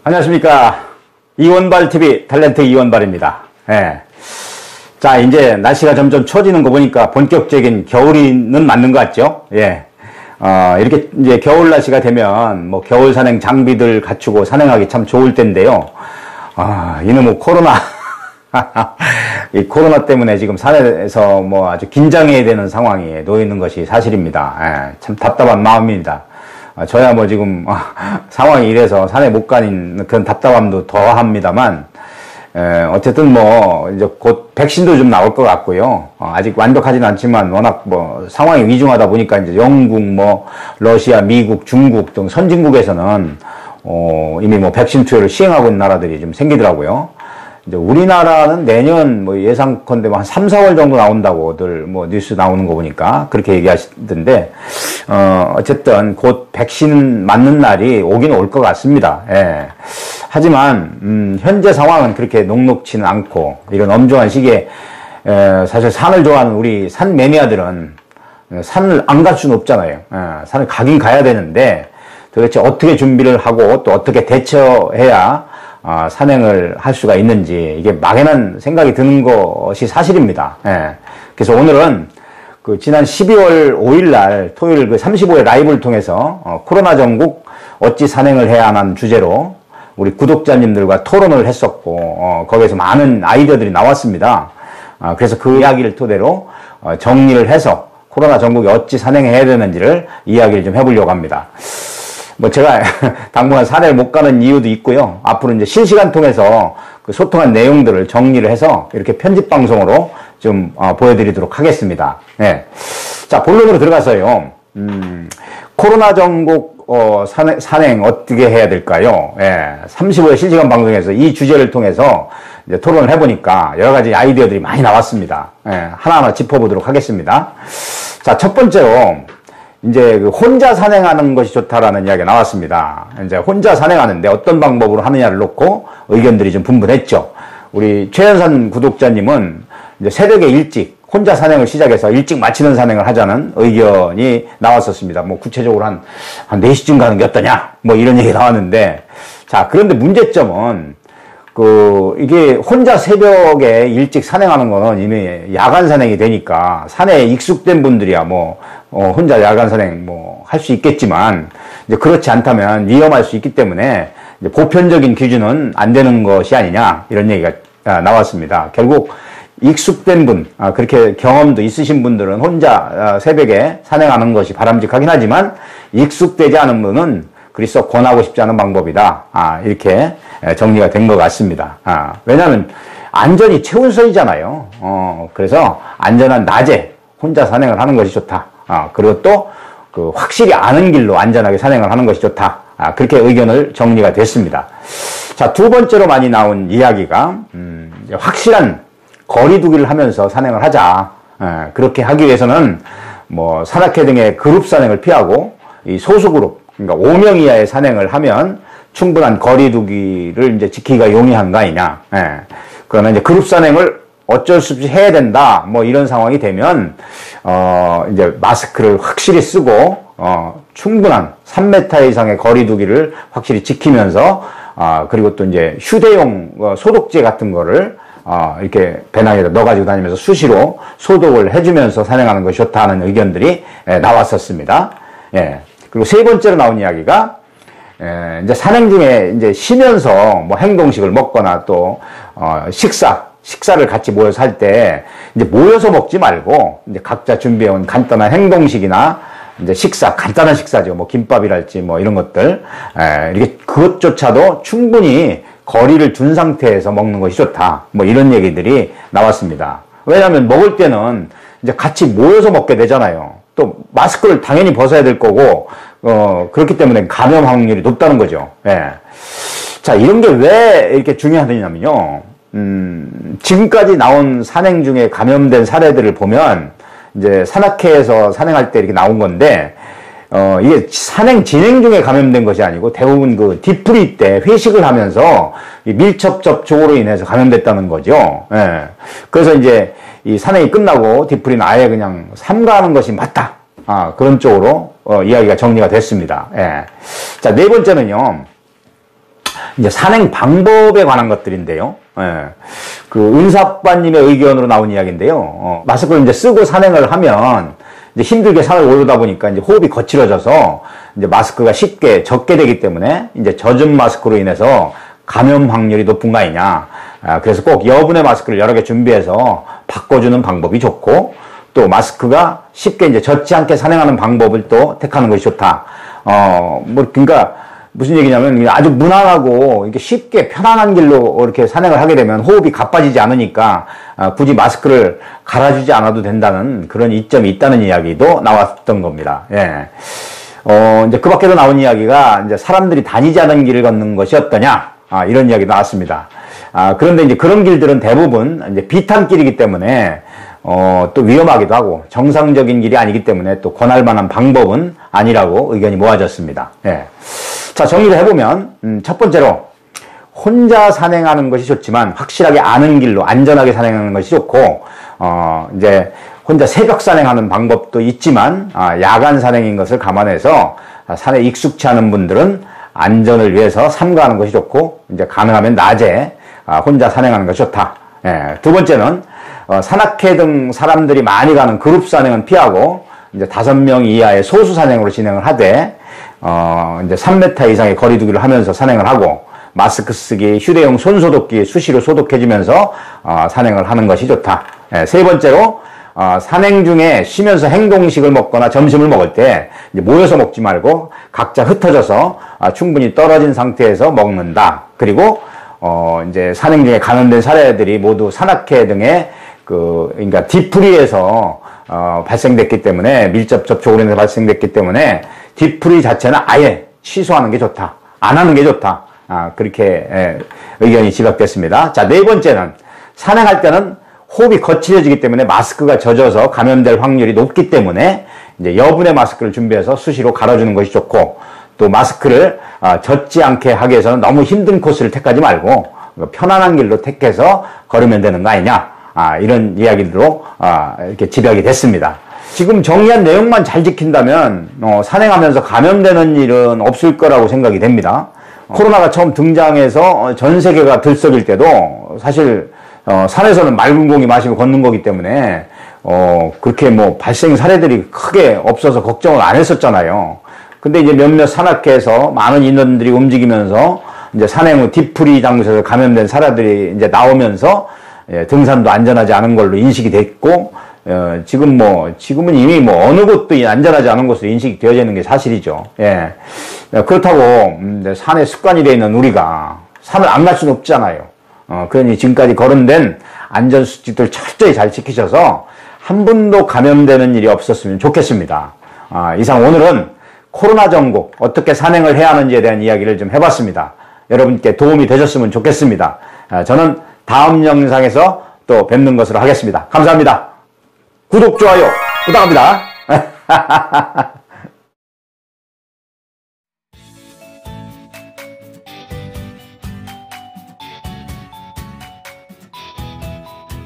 안녕하십니까. 이원발TV 탤런트 이원발입니다. 예. 자, 이제 날씨가 점점 추워지는 거 보니까 본격적인 겨울이는 맞는 것 같죠? 예. 이렇게 이제 겨울 날씨가 되면 뭐 겨울 산행 장비들 갖추고 산행하기 참 좋을 텐데요. 이놈의 코로나. 이 코로나 때문에 지금 산에서 뭐 아주 긴장해야 되는 상황에 놓여 있는 것이 사실입니다. 예. 참 답답한 마음입니다. 저야 뭐 지금 상황이 이래서 산에 못 가는 그런 답답함도 더합니다만, 어쨌든 뭐 이제 곧 백신도 좀 나올 것 같고요. 아직 완벽하지는 않지만 워낙 뭐 상황이 위중하다 보니까 이제 영국, 뭐 러시아, 미국, 중국 등 선진국에서는 이미 뭐 백신 투여를 시행하고 있는 나라들이 좀 생기더라고요. 이제 우리나라는 내년 뭐 예상컨대 한 3, 4월 정도 나온다고들 뭐 뉴스 나오는 거 보니까 그렇게 얘기하시던데, 어쨌든 곧 백신 맞는 날이 오긴 올 것 같습니다. 예. 하지만, 현재 상황은 그렇게 녹록치는 않고, 이런 엄중한 시기에, 사실 산을 좋아하는 우리 산 매니아들은 산을 안 갈 수는 없잖아요. 산을 가긴 가야 되는데, 도대체 어떻게 준비를 하고 또 어떻게 대처해야 산행을 할 수가 있는지, 이게 막연한 생각이 드는 것이 사실입니다. 예. 그래서 오늘은 그 지난 12월 5일 날 토요일 그 35회 라이브를 통해서 코로나 전국 어찌 산행을 해야 하는 주제로 우리 구독자님들과 토론을 했었고, 거기에서 많은 아이디어들이 나왔습니다. 그래서 그 이야기를 토대로 정리를 해서 코로나 전국에 어찌 산행해야 되는지를 이야기를 좀 해보려고 합니다. 뭐 제가 당분간 산을 못 가는 이유도 있고요. 앞으로 이제 실시간 통해서 그 소통한 내용들을 정리를 해서 이렇게 편집 방송으로 좀 보여드리도록 하겠습니다. 네. 자, 본론으로 들어가서요. 코로나 전국 산행 어떻게 해야 될까요? 예. 35회 실시간 방송에서 이 주제를 통해서 이제 토론을 해보니까 여러 가지 아이디어들이 많이 나왔습니다. 예. 하나하나 짚어보도록 하겠습니다. 자, 첫 번째로 이제 그 혼자 산행하는 것이 좋다라는 이야기가 나왔습니다. 이제 혼자 산행하는데 어떤 방법으로 하느냐를 놓고 의견들이 좀 분분했죠. 우리 최현산 구독자님은 이제 새벽에 일찍 혼자 산행을 시작해서 일찍 마치는 산행을 하자는 의견이 나왔었습니다. 뭐 구체적으로 한 4시쯤 가는 게 어떠냐? 뭐 이런 얘기 나왔는데, 자, 그런데 문제점은 이게 혼자 새벽에 일찍 산행하는 거는 이미 야간 산행이 되니까 산에 익숙된 분들이야 혼자 야간 산행 할 수 있겠지만, 이제 그렇지 않다면 위험할 수 있기 때문에 이제 보편적인 기준은 안 되는 것이 아니냐, 이런 얘기가 나왔습니다. 결국 익숙된 분, 그렇게 경험도 있으신 분들은 혼자 새벽에 산행하는 것이 바람직하긴 하지만 익숙되지 않은 분은 그리 썩 권하고 싶지 않은 방법이다. 이렇게 정리가 된 것 같습니다. 왜냐하면 안전이 최우선이잖아요. 그래서 안전한 낮에 혼자 산행을 하는 것이 좋다. 그리고 또 그 확실히 아는 길로 안전하게 산행을 하는 것이 좋다. 그렇게 의견을 정리가 됐습니다. 자, 두 번째로 많이 나온 이야기가 확실한 거리두기를 하면서 산행을 하자. 그렇게 하기 위해서는 뭐 산악회 등의 그룹 산행을 피하고 이 소수그룹, 그러니까 5명 이하의 산행을 하면 충분한 거리두기를 이제 지키기가 용이한 거 아니냐. 그러나 이제 그룹 산행을 어쩔 수 없이 해야 된다. 뭐 이런 상황이 되면, 이제 마스크를 확실히 쓰고, 충분한 3m 이상의 거리두기를 확실히 지키면서, 그리고 또 이제 휴대용 소독제 같은 거를, 이렇게 배낭에다 넣어가지고 다니면서 수시로 소독을 해주면서 산행하는 것이 좋다는 의견들이 나왔었습니다. 예. 그리고 세 번째로 나온 이야기가, 이제 산행 중에 이제 쉬면서 뭐 행동식을 먹거나 또, 식사를 같이 모여서 할 때, 이제 모여서 먹지 말고, 이제 각자 준비해온 간단한 행동식이나, 이제 간단한 식사죠. 뭐 김밥이랄지 뭐 이런 것들. 이렇게 그것조차도 충분히 거리를 둔 상태에서 먹는 것이 좋다. 뭐 이런 얘기들이 나왔습니다. 왜냐하면 먹을 때는 이제 같이 모여서 먹게 되잖아요. 또 마스크를 당연히 벗어야 될 거고, 그렇기 때문에 감염 확률이 높다는 거죠. 예. 자, 이런 게 왜 이렇게 중요하냐면요. 지금까지 나온 산행 중에 감염된 사례들을 보면, 이제 산악회에서 산행할 때 이렇게 나온 건데, 이게 산행 진행 중에 감염된 것이 아니고 대부분 그 뒤풀이 때 회식을 하면서 밀접 접촉으로 인해서 감염됐다는 거죠. 예. 그래서 이제 이 산행이 끝나고 뒤풀이는 아예 그냥 삼가하는 것이 맞다. 그런 쪽으로 이야기가 정리가 됐습니다. 예. 자, 네 번째는요. 이제 산행 방법에 관한 것들인데요. 예. 그 은사빠님의 의견으로 나온 이야기인데요. 마스크를 이제 쓰고 산행을 하면 이제 힘들게 산을 오르다 보니까 이제 호흡이 거칠어져서 이제 마스크가 쉽게 젖게 되기 때문에 이제 젖은 마스크로 인해서 감염 확률이 높은 거 아니냐. 그래서 꼭 여분의 마스크를 여러 개 준비해서 바꿔주는 방법이 좋고, 또 마스크가 쉽게 이제 젖지 않게 산행하는 방법을 또 택하는 것이 좋다. 그러니까 무슨 얘기냐면 아주 무난하고 이렇게 쉽게 편안한 길로 이렇게 산행을 하게 되면 호흡이 가빠지지 않으니까 굳이 마스크를 갈아주지 않아도 된다는 그런 이점이 있다는 이야기도 나왔던 겁니다. 예. 이제 그 밖에도 나온 이야기가 이제 사람들이 다니지 않은 길을 걷는 것이 어떠냐. 이런 이야기 나왔습니다. 그런데 이제 그런 길들은 대부분 이제 비탄길이기 때문에 또 위험하기도 하고 정상적인 길이 아니기 때문에 또 권할 만한 방법은 아니라고 의견이 모아졌습니다. 예. 자, 정리를 해보면, 첫 번째로, 혼자 산행하는 것이 좋지만, 확실하게 아는 길로 안전하게 산행하는 것이 좋고, 이제, 혼자 새벽 산행하는 방법도 있지만, 야간 산행인 것을 감안해서, 산에 익숙치 않은 분들은 안전을 위해서 삼가하는 것이 좋고, 이제 가능하면 낮에, 혼자 산행하는 것이 좋다. 예. 두 번째는, 산악회 등 사람들이 많이 가는 그룹 산행은 피하고, 이제 5명 이하의 소수 산행으로 진행을 하되, 이제 3m 이상의 거리두기를 하면서 산행을 하고, 마스크 쓰기, 휴대용 손소독기 수시로 소독해주면서, 산행을 하는 것이 좋다. 예, 세 번째로, 산행 중에 쉬면서 행동식을 먹거나 점심을 먹을 때, 이제 모여서 먹지 말고, 각자 흩어져서, 충분히 떨어진 상태에서 먹는다. 그리고, 이제 산행 중에 감염된 사례들이 모두 산악회 등의 그러니까 뒤풀이에서, 발생됐기 때문에, 밀접 접촉으로 인해서 발생됐기 때문에, 뒤풀이 자체는 아예 취소하는 게 좋다. 안 하는 게 좋다. 그렇게 의견이 지적됐습니다. 자, 네 번째는 산행할 때는 호흡이 거칠어지기 때문에 마스크가 젖어서 감염될 확률이 높기 때문에 이제 여분의 마스크를 준비해서 수시로 갈아주는 것이 좋고, 또 마스크를 젖지 않게 하기 위해서는 너무 힘든 코스를 택하지 말고 편안한 길로 택해서 걸으면 되는 거 아니냐. 이런 이야기로 이렇게 집약이 됐습니다. 지금 정리한 내용만 잘 지킨다면 산행하면서 감염되는 일은 없을 거라고 생각이 됩니다. 코로나가 처음 등장해서 전 세계가 들썩일 때도 사실 산에서는 맑은 공기 마시고 걷는 거기 때문에 그렇게 뭐 발생 사례들이 크게 없어서 걱정을 안 했었잖아요. 근데 이제 몇몇 산악회에서 많은 인원들이 움직이면서 이제 산행 후 뒤풀이 장소에서 감염된 사례들이 이제 나오면서 등산도 안전하지 않은 걸로 인식이 됐고, 지금은 이미 어느 곳도 안전하지 않은 것으로 인식이 되어져 있는 게 사실이죠. 예. 그렇다고, 산에 습관이 되어 있는 우리가 산을 안 갈 수는 없잖아요. 그러니 지금까지 거론된 안전수칙들 철저히 잘 지키셔서 한 분도 감염되는 일이 없었으면 좋겠습니다. 이상 오늘은 코로나 전국, 어떻게 산행을 해야 하는지에 대한 이야기를 좀 해봤습니다. 여러분께 도움이 되셨으면 좋겠습니다. 저는 다음 영상에서 또 뵙는 것으로 하겠습니다. 감사합니다. 구독, 좋아요 부탁합니다.